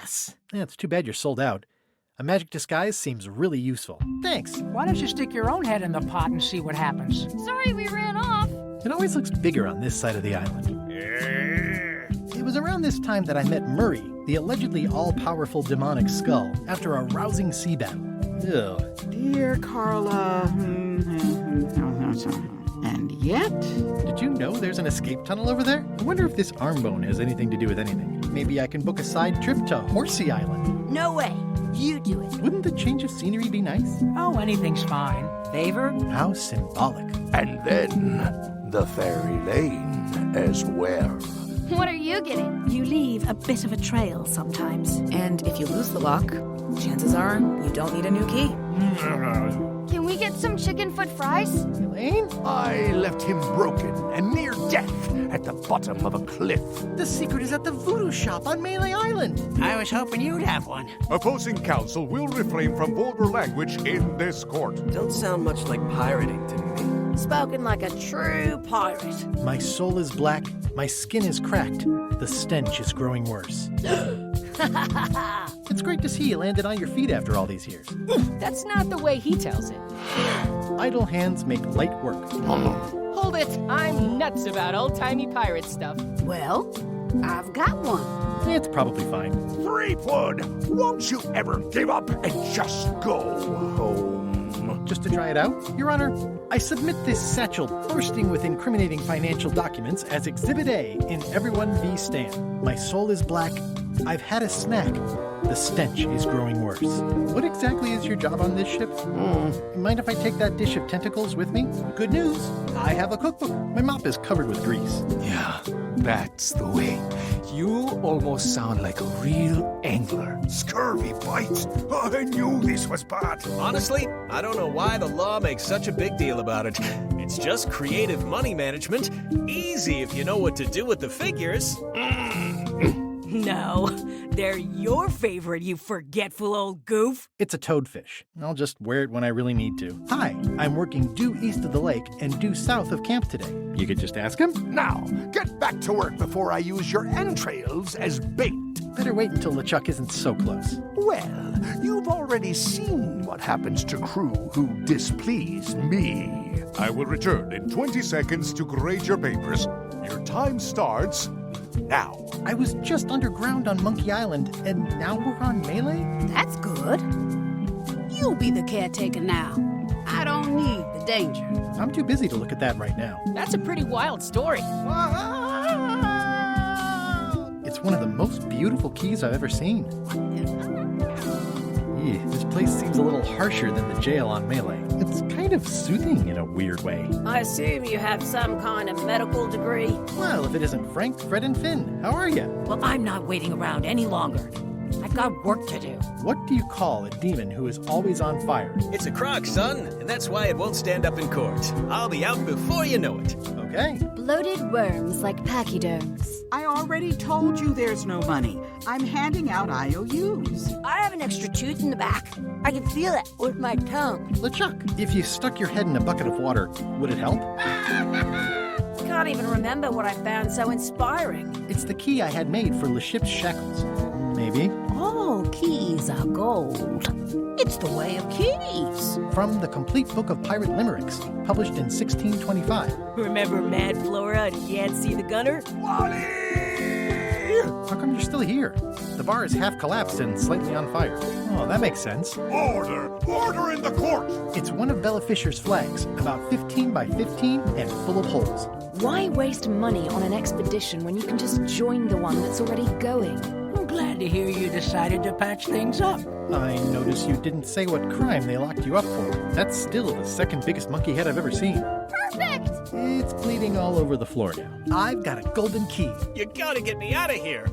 Yes! Yeah, it's too bad you're sold out. A magic disguise seems really useful. Thanks. Why don't you stick your own head in the pot and see what happens? Sorry we ran off. It always looks bigger on this side of the island. It was around this time that I met Murray, the allegedly all-powerful demonic skull, after a rousing sea battle. Ugh. Dear Carla. And yet? Did you know there's an escape tunnel over there? I wonder if this arm bone has anything to do with anything. Maybe I can book a side trip to Horsey Island. No way. You do it. Wouldn't the change of scenery be nice? Oh, anything's fine. Favor? How symbolic. And then the fairy lane as well. What are you getting? You leave a bit of a trail sometimes. And if you lose the lock, chances are you don't need a new key. Can we get some chicken foot fries? Elaine? I left him broken and near death at the bottom of a cliff. The secret is at the voodoo shop on Melee Island. I was hoping you'd have one. Opposing counsel will refrain from vulgar language in this court. Don't sound much like pirating to me. Spoken like a true pirate. My soul is black, my skin is cracked, the stench is growing worse. It's great to see you landed on your feet after all these years. That's not the way he tells it. Idle hands make light work. Hold it! I'm nuts about old-timey pirate stuff. Well, I've got one. It's probably fine. Threepwood, won't you ever give up and just go home? Just to try it out, Your Honor, I submit this satchel bursting with incriminating financial documents as Exhibit A in Everyone v. Stan. My soul is black. I've had a snack. The stench is growing worse. What exactly is your job on this ship? Mind if I take that dish of tentacles with me? Good news. I have a cookbook. My mop is covered with grease. Yeah, that's the way. You almost sound like a real angler. Scurvy bites. I knew this was bad. Honestly, I don't know why the law makes such a big deal about it. It's just creative money management. Easy if you know what to do with the figures. No, they're your favorite, you forgetful old goof. It's a toadfish. I'll just wear it when I really need to. Hi, I'm working due east of the lake and due south of camp today. You could just ask him. Now, get back to work before I use your entrails as bait. Better wait until LeChuck isn't so close. Well, you've already seen what happens to crew who displease me. I will return in 20 seconds to grade your papers. Your time starts now. I was just underground on Monkey Island, and now we're on Melee? That's good. You'll be the caretaker now. I don't need the danger. I'm too busy to look at that right now. That's a pretty wild story. It's one of the most beautiful keys I've ever seen. This place seems a little harsher than the jail on Melee. It's kind of soothing in a weird way. I assume you have some kind of medical degree. Well, if it isn't Frank, Fred, and Finn, how are you? Well, I'm not waiting around any longer. I've got work to do. What do you call a demon who is always on fire? It's a crock, son, and that's why it won't stand up in court. I'll be out before you know it. Okay. Bloated worms like pachyderms. I already told you there's no money. I'm handing out IOUs. I have an extra tooth in the back. I can feel it with my tongue. LeChuck, if you stuck your head in a bucket of water, would it help? Can't even remember what I found so inspiring. It's the key I had made for LeShip's shackles. Maybe. All keys are gold. It's the way of keys. From the Complete Book of Pirate Limericks, published in 1625. Remember Mad Flora and Yancey the Gunner? How come you're still here? The bar is half collapsed and slightly on fire. Oh, that makes sense. Order! Order in the court! It's one of Bella Fisher's flags, about 15 by 15 and full of holes. Why waste money on an expedition when you can just join the one that's already going? I'm glad to hear you decided to patch things up. I notice you didn't say what crime they locked you up for. That's still the second biggest monkey head I've ever seen. Perfect! It's bleeding all over the floor now. I've got a golden key. You gotta get me out of here.